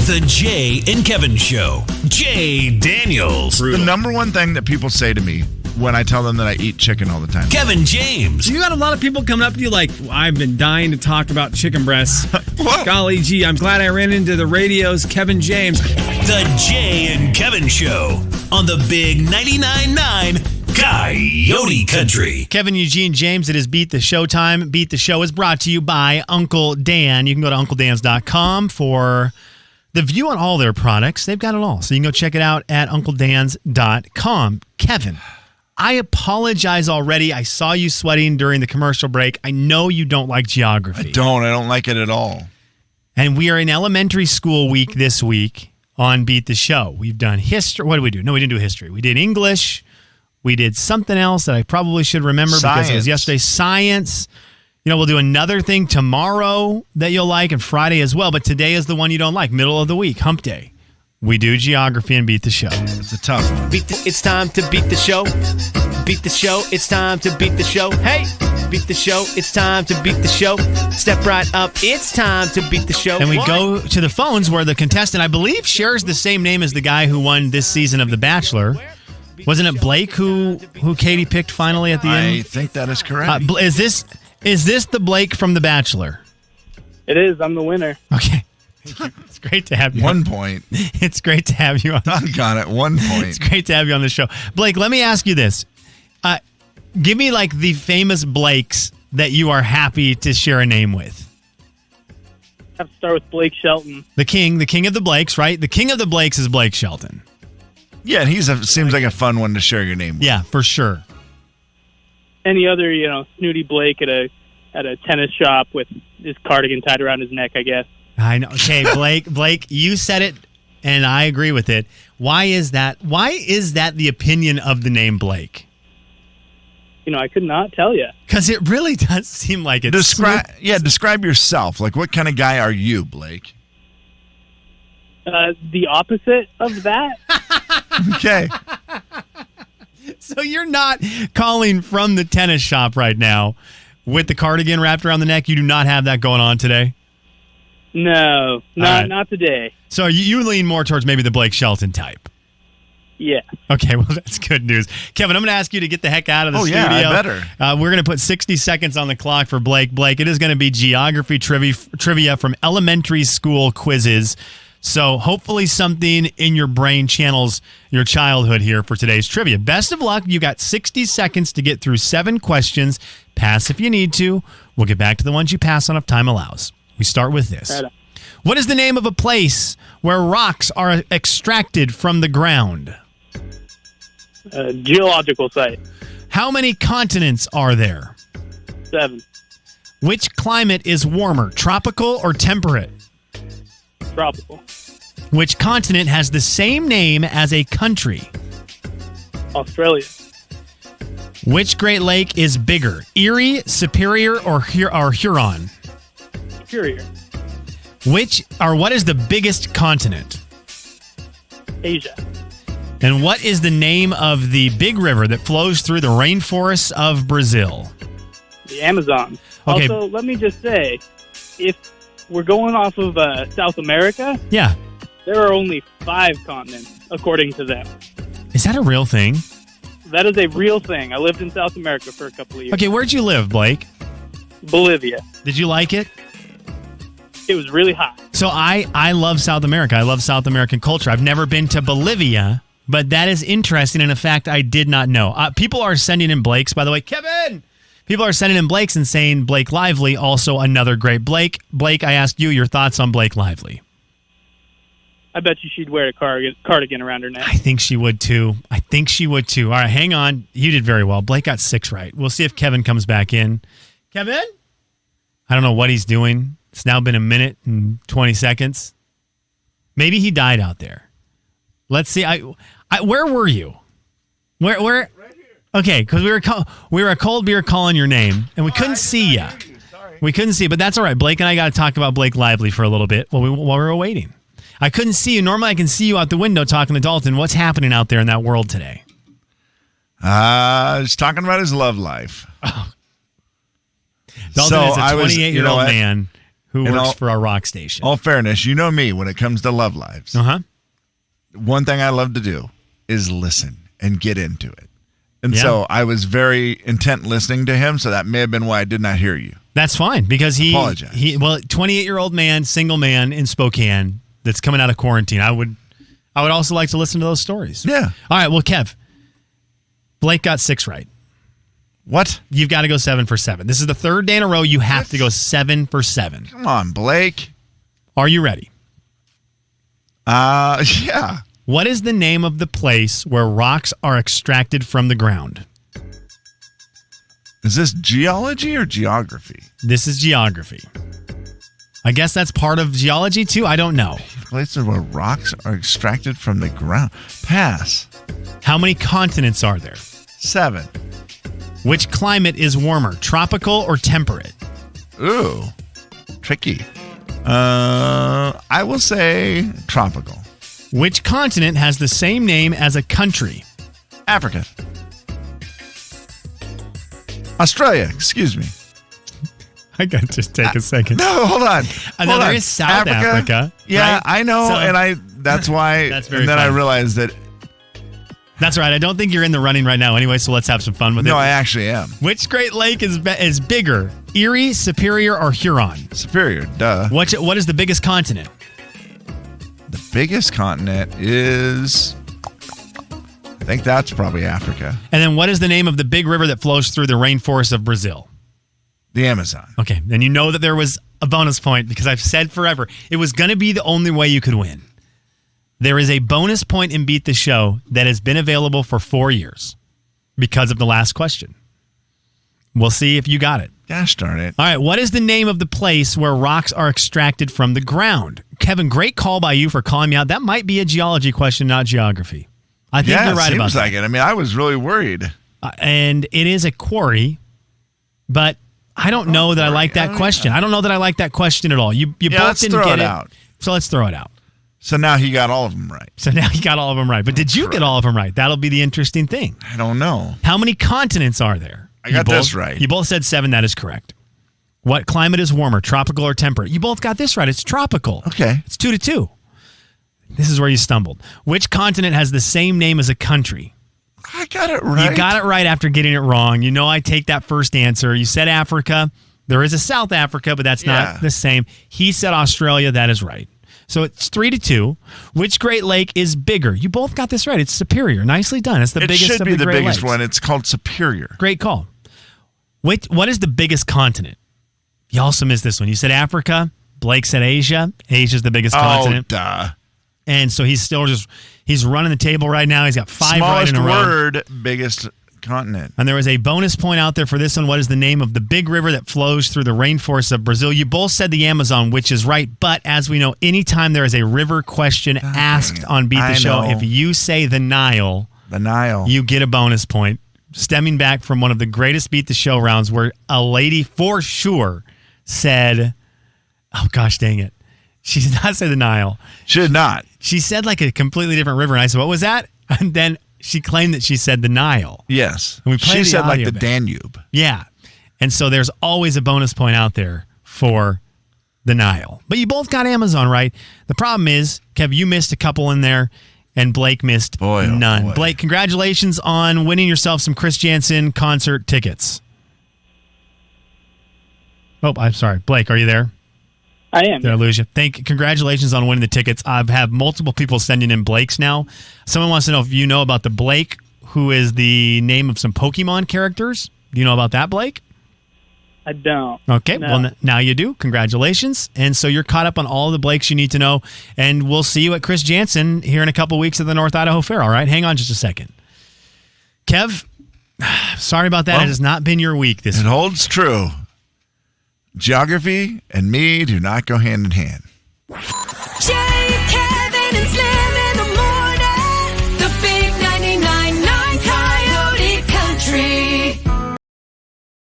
The Jay and Kevin Show. Jay Daniels. The number one thing that people say to me when I tell them that I eat chicken all the time. Kevin James. You got a lot of people coming up to you like, I've been dying to talk about chicken breasts. Whoa. Golly gee, I'm glad I ran into the radio's Kevin James. The Jay and Kevin Show on the Big 99.9 Coyote Country. Kevin, Eugene, James, it is Beat the Show time. Beat the Show is brought to you by Uncle Dan. You can go to UncleDans.com for the view on all their products. They've got it all. So you can go check it out at UncleDans.com. Kevin, I apologize already. I saw you sweating during the commercial break. I know you don't like geography. I don't like it at all. And we are in elementary school week this week on Beat the Show. We've done history. What did we do? No, we didn't do history. We did English. We did something else that I probably should remember because it was yesterday. Science. We'll do another thing tomorrow that you'll like and Friday as well. But today is the one you don't like, middle of the week, hump day. We do geography and Beat the Show. It's a tough one. It's time to beat the show. Beat the show. It's time to beat the show. Hey, beat the show. It's time to beat the show. Step right up. It's time to beat the show. And we go to the phones where the contestant, I believe, shares the same name as the guy who won this season of The Bachelor. Wasn't it Blake who Katie picked finally at the end? I think that is correct. Is this the Blake from The Bachelor? It is. I'm the winner. Okay. It's great to have you. 1 point. It's great to have you on. Doggone it. 1 point. It's great to have you on the show. Blake, let me ask you this. Give me like the famous Blakes that you are happy to share a name with. I have to start with Blake Shelton. The king of the Blakes, right? The king of the Blakes is Blake Shelton. Yeah, and seems like a fun one to share your name with. Yeah, for sure. Any other, snooty Blake at a tennis shop with his cardigan tied around his neck, I guess. I know. Okay, Blake, you said it, and I agree with it. Why is that? Why is that the opinion of the name Blake? I could not tell you. Because it really does seem like it. Describe yourself. Like, what kind of guy are you, Blake? The opposite of that. Okay. So you're not calling from the tennis shop right now with the cardigan wrapped around the neck? You do not have that going on today? No, not today. So you lean more towards maybe the Blake Shelton type? Yeah. Okay, well, that's good news. Kevin, I'm going to ask you to get the heck out of the studio. Oh, yeah, I better. We're going to put 60 seconds on the clock for Blake. Blake, it is going to be geography trivia from elementary school quizzes. So hopefully something in your brain channels your childhood here for today's trivia. Best of luck. You got 60 seconds to get through 7 questions. Pass if you need to. We'll get back to the ones you pass on if time allows. We start with this. Right. What is the name of a place where rocks are extracted from the ground? Geological site. How many continents are there? 7. Which climate is warmer, tropical or temperate? Tropical. Which continent has the same name as a country? Australia. Which Great Lake is bigger, Erie, Superior, or Huron? Superior. What is the biggest continent? Asia. And what is the name of the big river that flows through the rainforests of Brazil? The Amazon. Okay. Also, let me just say, if we're going off of South America, yeah, there are only 5 continents, according to them. Is that a real thing? That is a real thing. I lived in South America for a couple of years. Okay, where'd you live, Blake? Bolivia. Did you like it? It was really hot. So I love South America. I love South American culture. I've never been to Bolivia, but that is interesting and a fact I did not know. People are sending in Blakes, by the way. Kevin! People are sending in Blakes and saying Blake Lively, also another great Blake. Blake, I asked you your thoughts on Blake Lively. I bet you she'd wear a cardigan around her neck. I think she would, too. All right, hang on. You did very well. Blake got 6 right. We'll see if Kevin comes back in. Kevin? I don't know what he's doing. It's now been a minute and 20 seconds. Maybe he died out there. Let's see. Where were you? Where? Right here. Okay, because we were a cold beer calling your name, and we couldn't see you. We couldn't see, but that's all right. Blake and I got to talk about Blake Lively for a little bit while we were waiting. I couldn't see you. Normally, I can see you out the window talking to Dalton. What's happening out there in that world today? He's talking about his love life. Oh. Dalton is a 28-year-old man who In works all- for our rock station. All fairness, you know me when it comes to love lives. Uh-huh. One thing I love to do is listen and get into it. And Yeah. so I was very intent listening to him, so that may have been why I did not hear you. That's fine because Apologize. 28-year-old man, single man in Spokane that's coming out of quarantine. I would also like to listen to those stories. Yeah. All right, well, Kev, Blake got 6 right. What? You've got to go 7 for 7. This is the third day in a row you have to go 7 for 7. Come on, Blake. Are you ready? Yeah. What is the name of the place where rocks are extracted from the ground? Is this geology or geography? This is geography. I guess that's part of geology too. I don't know. Places where rocks are extracted from the ground. Pass. How many continents are there? 7. Which climate is warmer, tropical or temperate? Ooh. Tricky. I will say tropical. Which continent has the same name as a country? Africa. Australia, excuse me. I got to just take a second. No, hold on. There Hold on. is South Africa. Yeah, right? I know, So- and that's why. That's very and then fun. I realized that That's right. I don't think you're in the running right now anyway, so let's have some fun with it. no, I actually am. Which Great Lake is bigger, Erie, Superior, or Huron? Superior, duh. What is the biggest continent? The biggest continent is, I think that's probably Africa. And then what is the name of the big river that flows through the rainforest of Brazil? The Amazon. Okay, and you know that there was a bonus point because I've said forever it was going to be the only way you could win. There is a bonus point in Beat the Show that has been available for 4 years because of the last question. We'll see if you got it. Gosh darn it. All right, what is the name of the place where rocks are extracted from the ground? Kevin, great call by you for calling me out. That might be a geology question, not geography. I think Yeah, you're right it about seems that. like it. I mean, I was really worried. And it is a quarry, but I don't know that I like that question. I don't know that I like that question at all. You both let's didn't throw get it it out. So let's throw it out. So now he got all of them right. So now you got all of them right. But did you get all of them right? That'll be the interesting thing. I don't know. How many continents are there? I got this right. You both said 7. That is correct. What climate is warmer, tropical or temperate? You both got this right. It's tropical. Okay. It's 2-2. This is where you stumbled. Which continent has the same name as a country? I got it right. You got it right after getting it wrong. You know I take that first answer. You said Africa. There is a South Africa, but that's not the same. He said Australia. That is right. So it's 3-2. Which Great Lake is bigger? You both got this right. It's Superior. Nicely done. It's the It biggest should of be the Great biggest Lakes. one. It's called Superior. Great call. Wait, what is the biggest continent? You also missed this one. You said Africa. Blake said Asia. Asia's the biggest continent. Oh, duh. And so he's still he's running the table right now. He's got 5 right Smallest in a row. word, biggest continent. And there was a bonus point out there for this one. What is the name of the big river that flows through the rainforest of Brazil? You both said the Amazon, which is right. But as we know, anytime there is a river question asked on Beat the I Show, know. if you say the Nile, The Nile. you get a bonus point. Stemming back from one of the greatest Beat the Show rounds where a lady for sure said, oh gosh, dang it. She did not say the Nile. Should not. She said like a completely different river. And I said, what was that? And then she claimed that she said the Nile. Yes. And we played She the said like audio the back. Danube. Yeah. And so there's always a bonus point out there for the Nile. But you both got Amazon right. The problem is, Kev, you missed a couple in there, and Blake missed Boy, oh none. boy. Blake, congratulations on winning yourself some Chris Jansen concert tickets. Oh, I'm sorry. Blake, are you there? I am. Did I lose you? Congratulations on winning the tickets. I've had multiple people sending in Blakes now. Someone wants to know if you know about the Blake, who is the name of some Pokemon characters. Do you know about that, Blake? I don't. Okay, No. well, now you do. Congratulations. And so you're caught up on all of the Blakes you need to know. And we'll see you at Chris Jansen here in a couple weeks at the North Idaho Fair, all right? Hang on just a second. Kev, sorry about that. Well, it has not been your week this It week. holds true. Geography and me do not go hand in hand.